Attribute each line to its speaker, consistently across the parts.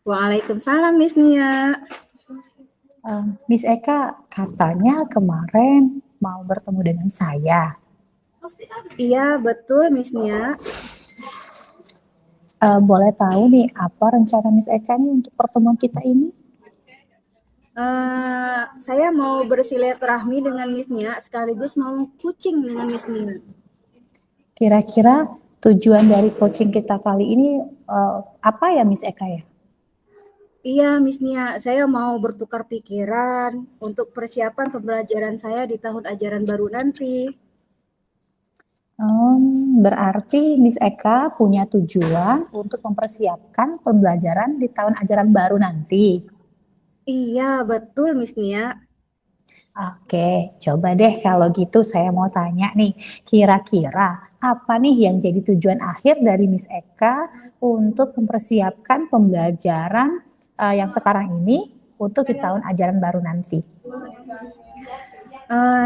Speaker 1: Waalaikumsalam Miss Nia.
Speaker 2: Miss Eka, katanya kemarin mau bertemu dengan saya.
Speaker 1: Iya, betul Miss Nia.
Speaker 2: Boleh tahu nih, apa rencana Miss Eka nih untuk pertemuan kita ini?
Speaker 1: Saya mau bersilaturahmi dengan Miss Nia, sekaligus mau kucing dengan Miss Nia.
Speaker 2: Kira-kira tujuan dari coaching kita kali ini apa ya Miss Eka ya?
Speaker 1: Iya Miss Nia, saya mau bertukar pikiran untuk persiapan pembelajaran saya di tahun ajaran baru nanti.
Speaker 2: Berarti Miss Eka punya tujuan untuk mempersiapkan pembelajaran di tahun ajaran baru nanti.
Speaker 1: Iya, betul Miss Nia.
Speaker 2: Oke, coba deh kalau gitu saya mau tanya nih, kira-kira apa nih yang jadi tujuan akhir dari Miss Eka untuk mempersiapkan pembelajaran yang sekarang ini untuk di tahun ajaran baru nanti?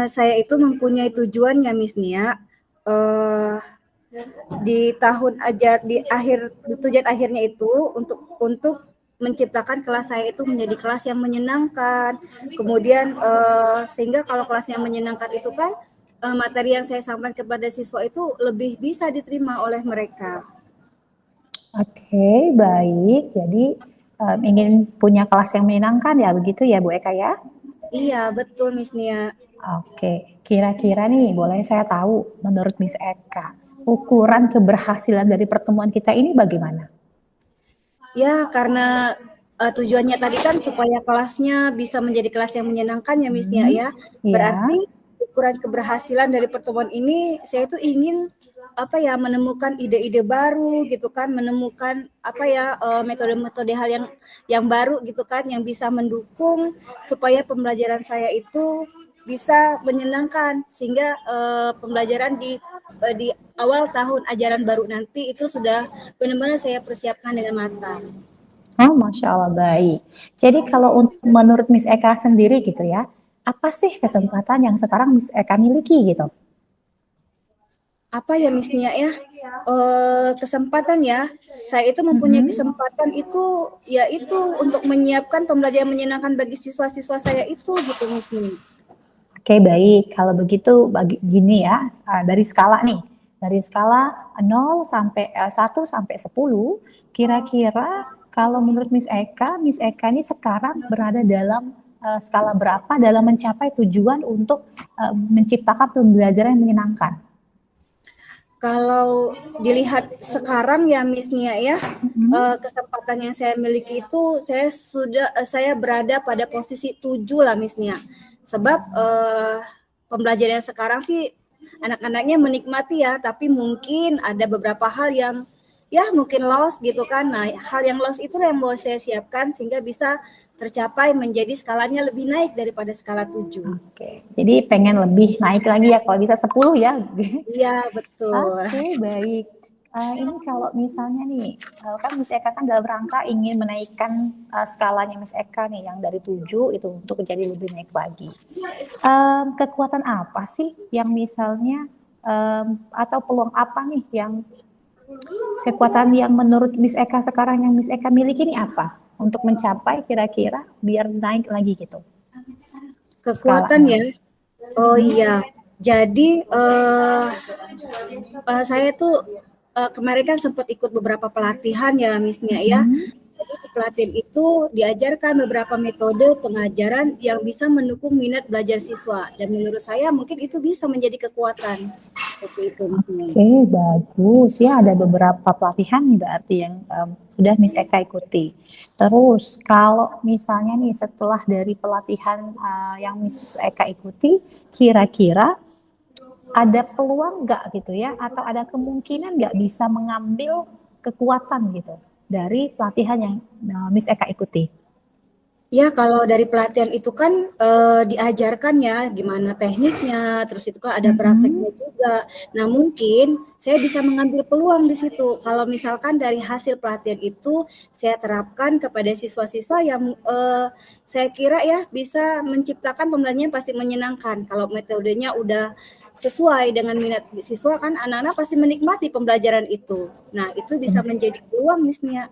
Speaker 1: Saya itu mempunyai tujuan ya Miss Nia. Di tahun di akhir tujuan akhirnya itu untuk menciptakan kelas saya itu menjadi kelas yang menyenangkan. Kemudian sehingga kalau kelasnya menyenangkan itu kan materi yang saya sampaikan kepada siswa itu lebih bisa diterima oleh mereka.
Speaker 2: Oke, baik. Jadi ingin punya kelas yang menyenangkan ya, begitu ya Bu Eka ya?
Speaker 1: Iya, betul Miss Nia.
Speaker 2: Oke, kira-kira nih boleh saya tahu menurut Miss Eka, ukuran keberhasilan dari pertemuan kita ini bagaimana?
Speaker 1: Ya, karena tujuannya tadi kan supaya kelasnya bisa menjadi kelas yang menyenangkan ya Miss Nia ya. Berarti
Speaker 2: Ya.
Speaker 1: ukuran keberhasilan dari pertemuan ini saya itu ingin menemukan ide-ide baru gitu kan, menemukan metode-metode hal yang baru gitu kan, yang bisa mendukung supaya pembelajaran saya itu bisa menyenangkan sehingga pembelajaran di awal tahun ajaran baru nanti itu sudah benar-benar saya persiapkan dengan matang.
Speaker 2: Oh, Masya Allah, baik. Jadi kalau menurut Miss Eka sendiri gitu ya, apa sih kesempatan yang sekarang Miss Eka miliki gitu?
Speaker 1: Apa ya Miss Nia ya? Kesempatan ya. Saya itu mempunyai kesempatan itu yaitu untuk menyiapkan pembelajaran menyenangkan bagi siswa-siswa saya itu gitu Miss Nia.
Speaker 2: Oke, baik. Kalau begitu gini ya, dari skala nih. Dari skala 0 sampai 1 sampai 10, kira-kira kalau menurut Miss Eka ini sekarang berada dalam skala berapa dalam mencapai tujuan untuk menciptakan pembelajaran yang menyenangkan?
Speaker 1: Kalau dilihat sekarang ya Miss Nia ya, kesempatan yang saya miliki itu saya berada pada posisi 7 lah Miss Nia. Sebab pembelajaran sekarang sih anak-anaknya menikmati ya, tapi mungkin ada beberapa hal yang ya mungkin lost gitu kan. Nah, hal yang lost itu yang mau saya siapkan sehingga bisa tercapai menjadi skalanya lebih naik daripada skala 7.
Speaker 2: Oke, jadi pengen lebih naik lagi ya, kalau bisa 10 ya.
Speaker 1: Iya, betul.
Speaker 2: Oke, baik. Ini kalau misalnya nih, kan Miss Eka kan dalam rangka ingin menaikkan skalanya Miss Eka nih, yang dari 7 itu untuk jadi lebih naik lagi. Kekuatan apa sih yang misalnya, atau peluang apa nih yang kekuatan yang menurut Miss Eka sekarang yang Miss Eka miliki ini apa? Untuk mencapai kira-kira biar naik lagi gitu
Speaker 1: Kekuatan
Speaker 2: skalanya.
Speaker 1: ya. Oh iya. Jadi saya tuh kemarin kan sempat ikut beberapa pelatihan ya Miss Nia ya. Jadi di pelatihan itu diajarkan beberapa metode pengajaran yang bisa mendukung minat belajar siswa dan menurut saya mungkin itu bisa menjadi kekuatan. Seperti itu.
Speaker 2: Oke, bagus ya. Ada beberapa pelatihan nih berarti yang sudah Miss Eka ikuti. Terus kalau misalnya nih setelah dari pelatihan yang Miss Eka ikuti, kira-kira ada peluang nggak gitu ya, atau ada kemungkinan nggak bisa mengambil kekuatan gitu dari pelatihan yang Miss Eka ikuti?
Speaker 1: Ya, kalau dari pelatihan itu kan diajarkan ya gimana tekniknya, terus itu kan ada prakteknya juga. Nah, mungkin saya bisa mengambil peluang di situ. Kalau misalkan dari hasil pelatihan itu saya terapkan kepada siswa-siswa yang saya kira ya bisa menciptakan pembelajaran pasti menyenangkan. Kalau metodenya udah sesuai dengan minat siswa kan anak-anak pasti menikmati pembelajaran itu. Nah, itu bisa menjadi peluang Miss Nia.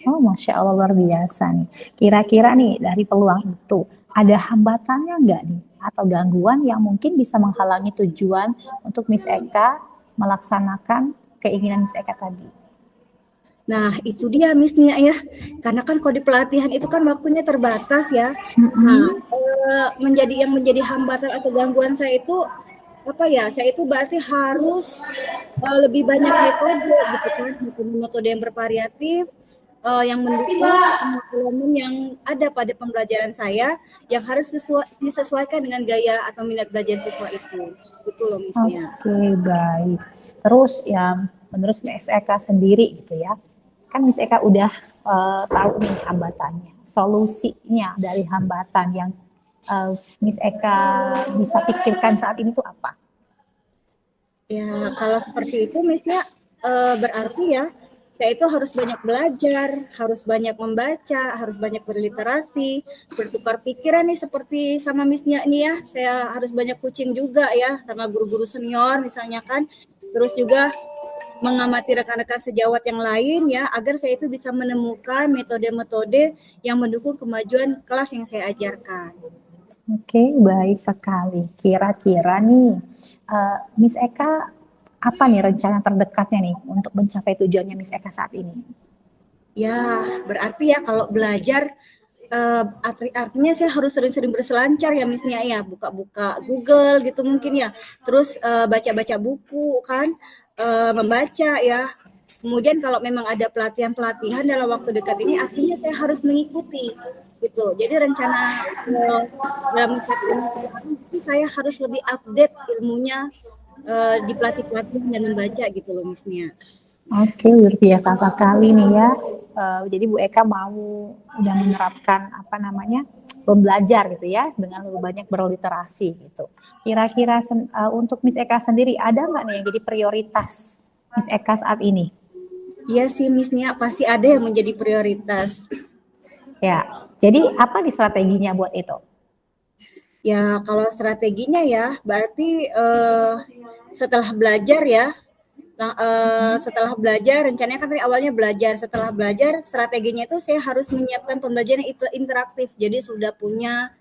Speaker 2: Oh, Masya Allah luar biasa nih. Kira-kira nih dari peluang itu, ada hambatannya nggak nih? Atau gangguan yang mungkin bisa menghalangi tujuan untuk Miss Eka melaksanakan keinginan Miss Eka tadi?
Speaker 1: Nah, itu dia Miss-nya ya. Karena kan kalau di pelatihan itu kan waktunya terbatas ya. Nah,
Speaker 2: Mm-mm.
Speaker 1: menjadi hambatan atau gangguan saya itu apa ya? Saya itu berarti harus lebih banyak metode gitu kan, metode yang bervariatif yang mendukung semua elemen yang ada pada pembelajaran saya yang harus disesuaikan dengan gaya atau minat belajar siswa itu. Itu loh Miss-nya.
Speaker 2: Oke, baik. Terus ya menurut Miss Eka sendiri gitu ya, kan Miss Eka udah tahu nih hambatannya, solusinya dari hambatan yang Miss Eka bisa pikirkan saat ini tuh apa?
Speaker 1: Ya, kalau seperti itu Miss-nya berarti ya saya itu harus banyak belajar, harus banyak membaca, harus banyak berliterasi, bertukar pikiran nih seperti sama Miss-nya ini ya. Saya harus banyak coaching juga ya sama guru-guru senior misalnya kan. Terus juga mengamati rekan-rekan sejawat yang lain ya agar saya itu bisa menemukan metode-metode yang mendukung kemajuan kelas yang saya ajarkan.
Speaker 2: Oke, baik sekali. Kira-kira nih, Miss Eka apa nih rencana terdekatnya nih untuk mencapai tujuannya Miss Eka saat ini?
Speaker 1: Ya, berarti ya kalau belajar artinya saya harus sering-sering berselancar ya Miss-nya ya, buka-buka Google gitu mungkin ya. Terus baca-baca buku kan, membaca ya. Kemudian kalau memang ada pelatihan-pelatihan dalam waktu dekat ini artinya saya harus mengikuti gitu. Jadi rencana dalam 1 tahun itu saya harus lebih update ilmunya di pelatihan dan membaca gitu loh Miss-nya.
Speaker 2: Oke, luar biasa sekali nih ya. Jadi Bu Eka mau udah menerapkan apa namanya belajar gitu ya dengan lebih banyak berliterasi gitu. Kira-kira untuk Miss Eka sendiri ada nggak nih yang jadi prioritas Miss Eka saat ini?
Speaker 1: Iya sih Miss-nya pasti ada yang menjadi prioritas.
Speaker 2: Ya, jadi apa nih strateginya buat itu?
Speaker 1: Ya kalau strateginya ya berarti setelah belajar ya, setelah belajar rencananya kan tadi awalnya belajar, setelah belajar strateginya itu saya harus menyiapkan pembelajaran itu interaktif. Jadi sudah punya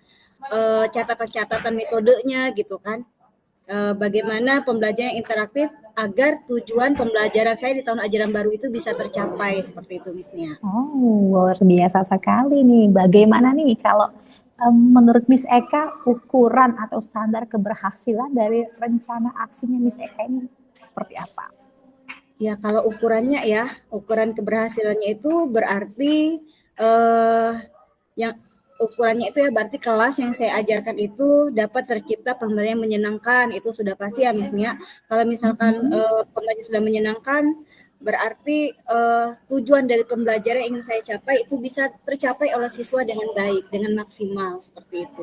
Speaker 1: catatan-catatan metodenya gitu kan. Bagaimana pembelajaran interaktif agar tujuan pembelajaran saya di tahun ajaran baru itu bisa tercapai seperti itu Miss-nya.
Speaker 2: Oh, luar biasa sekali nih. Bagaimana nih kalau menurut Miss Eka ukuran atau standar keberhasilan dari rencana aksinya Miss Eka ini seperti apa?
Speaker 1: Ya kalau ukurannya ya, ukuran keberhasilannya itu berarti eh, yang ukurannya itu ya berarti kelas yang saya ajarkan itu dapat tercipta pembelajaran yang menyenangkan, itu sudah pasti ya Miss-nya. Kalau misalkan pembelajaran sudah menyenangkan, berarti tujuan dari pembelajaran yang ingin saya capai itu bisa tercapai oleh siswa dengan baik, dengan maksimal seperti itu.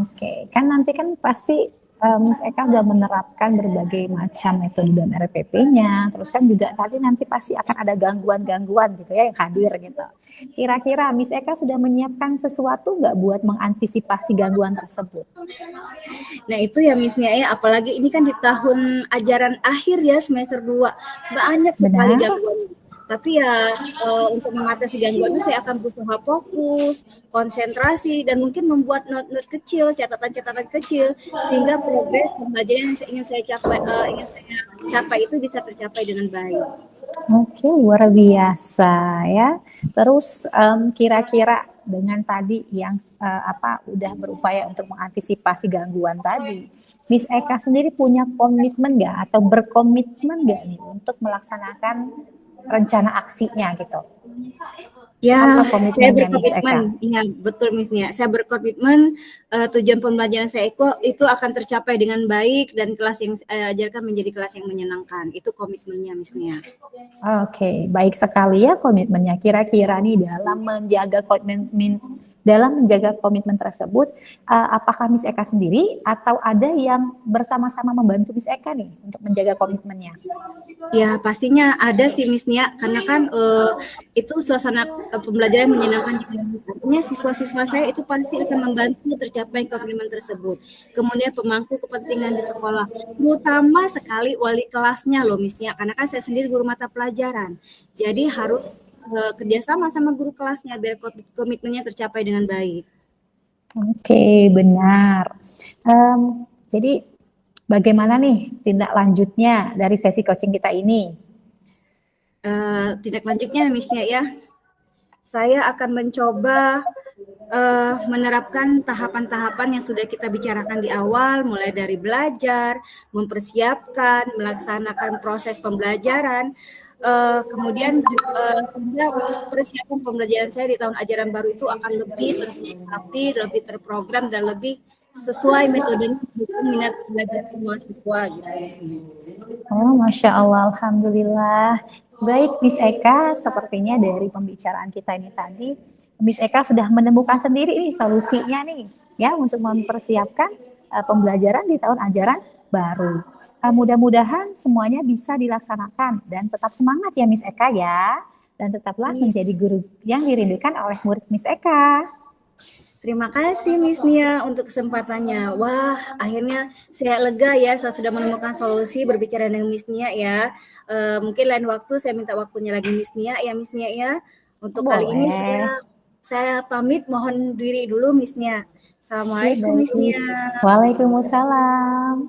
Speaker 2: Oke, kan nanti kan pasti Miss Eka udah menerapkan berbagai macam metode dan RPP-nya, terus kan juga tadi nanti pasti akan ada gangguan-gangguan gitu ya yang hadir gitu. Kira-kira Miss Eka sudah menyiapkan sesuatu nggak buat mengantisipasi gangguan tersebut?
Speaker 1: Nah itu ya Miss-nya ya, apalagi ini kan di tahun ajaran akhir ya semester 2, banyak sekali
Speaker 2: Benar?
Speaker 1: gangguan. Tapi ya untuk mengatasi gangguan itu saya akan berusaha fokus, konsentrasi, dan mungkin membuat note-note kecil, catatan-catatan kecil, sehingga progres pembelajaran yang ingin saya capai itu bisa tercapai dengan baik.
Speaker 2: Oke, luar biasa ya. Terus kira-kira dengan tadi yang udah berupaya untuk mengantisipasi gangguan tadi, Miss Eka sendiri punya komitmen nggak atau berkomitmen nggak nih untuk melaksanakan rencana aksinya gitu? Apa
Speaker 1: Ya, saya
Speaker 2: komitmennya Miss Eka?
Speaker 1: berkomitmen. Iya, betul Miss-nya. Saya berkomitmen tujuan pembelajaran saya itu akan tercapai dengan baik dan kelas yang saya ajarkan menjadi kelas yang menyenangkan. Itu komitmennya Miss-nya.
Speaker 2: Oke, baik sekali ya komitmennya. Kira-kira nih dalam menjaga komitmen tersebut, apakah Miss Eka sendiri atau ada yang bersama-sama membantu Miss Eka nih untuk menjaga komitmennya?
Speaker 1: Ya, pastinya ada sih Miss-nya karena kan itu suasana pembelajaran menyenangkan. Artinya siswa-siswa saya itu pasti akan membantu tercapai komitmen tersebut. Kemudian pemangku kepentingan di sekolah, terutama sekali wali kelasnya loh Miss-nya, karena kan saya sendiri guru mata pelajaran. Jadi harus kerjasama sama guru kelasnya biar komitmennya tercapai dengan baik.
Speaker 2: Oke, benar. Jadi bagaimana nih tindak lanjutnya dari sesi coaching kita ini?
Speaker 1: Tindak lanjutnya Miss-nya ya, saya akan mencoba menerapkan tahapan-tahapan yang sudah kita bicarakan di awal, mulai dari belajar, mempersiapkan, melaksanakan proses pembelajaran, kemudian persiapan pembelajaran saya di tahun ajaran baru itu akan lebih tersusun rapi, lebih terprogram, dan lebih sesuai metode minat belajar semua siswa gitu.
Speaker 2: Oh, Masya Allah, Alhamdulillah. Baik, Miss Eka, sepertinya dari pembicaraan kita ini tadi, Miss Eka sudah menemukan sendiri nih solusinya nih, ya, untuk mempersiapkan pembelajaran di tahun ajaran baru. Mudah-mudahan semuanya bisa dilaksanakan dan tetap semangat ya Miss Eka ya, dan tetaplah menjadi guru yang dirindukan oleh murid Miss Eka.
Speaker 1: Terima kasih Miss Nia untuk kesempatannya. Wah, akhirnya saya lega ya, saya sudah menemukan solusi berbicara dengan Miss Nia ya. Mungkin lain waktu saya minta waktunya lagi Miss Nia ya, Miss Nia ya. Untuk kali ini saya pamit, mohon diri dulu Miss Nia. Assalamualaikum Miss Nia.
Speaker 2: Waalaikumsalam.